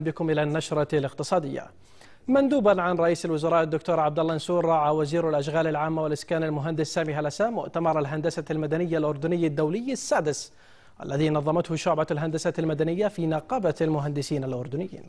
بكم إلى النشرة الاقتصادية. مندوبا عن رئيس الوزراء الدكتور عبد الله نسور راعى وزير الأشغال العامة والإسكان المهندس سامي هلسة مؤتمر الهندسة المدنية الأردني الدولي السادس الذي نظمته شعبة الهندسة المدنية في نقابة المهندسين الأردنيين.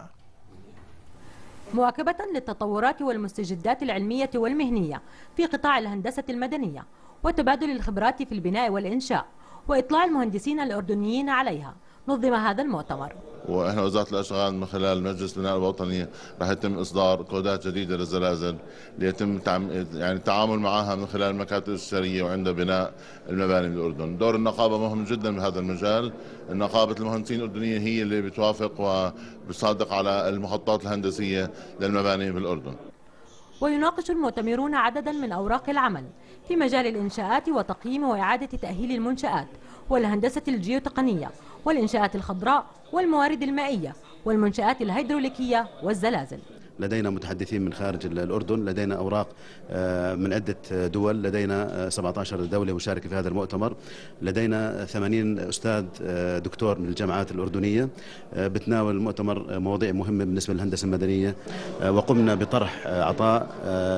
مواكبة للتطورات والمستجدات العلمية والمهنية في قطاع الهندسة المدنية وتبادل الخبرات في البناء والإنشاء وإطلاع المهندسين الأردنيين عليها، نظم هذا المؤتمر. واحنا وزاره الاشغال من خلال مجلس البناء الوطني راح يتم اصدار كودات جديده للزلازل ليتم التعامل معها من خلال المكاتب الاستشاريه وعند بناء المباني بالاردن. دور النقابه مهم جدا بهذا المجال. نقابه المهندسين الاردنيه هي اللي بتوافق وبتصادق على المخططات الهندسيه للمباني بالاردن. ويناقش المؤتمرون عددا من أوراق العمل في مجال الإنشاءات وتقييم وإعادة تأهيل المنشآت والهندسة الجيوتقنية والإنشاءات الخضراء والموارد المائية والمنشآت الهيدروليكية والزلازل. لدينا متحدثين من خارج الأردن، لدينا أوراق من عدة دول، لدينا 17 دولة مشاركة في هذا المؤتمر، لدينا 80 أستاذ دكتور من الجامعات الأردنية. بتناول المؤتمر مواضيع مهمة بالنسبة للهندسة المدنية، وقمنا بطرح عطاء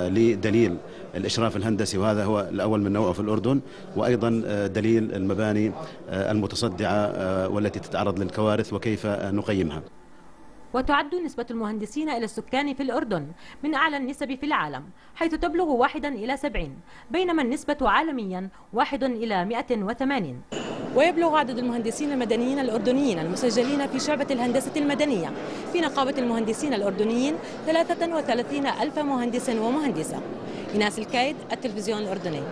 لدليل الإشراف الهندسي، وهذا هو الأول من نوعه في الأردن، وأيضا دليل المباني المتصدعة والتي تتعرض للكوارث وكيف نقيمها. وتعد نسبة المهندسين إلى السكان في الأردن من أعلى النسب في العالم، حيث تبلغ 1:70، بينما النسبة عالميا 1:180. ويبلغ عدد المهندسين المدنيين الأردنيين المسجلين في شعبة الهندسة المدنية في نقابة المهندسين الأردنيين 33,000 مهندس ومهندسة. إناس الكايد، التلفزيون الأردني.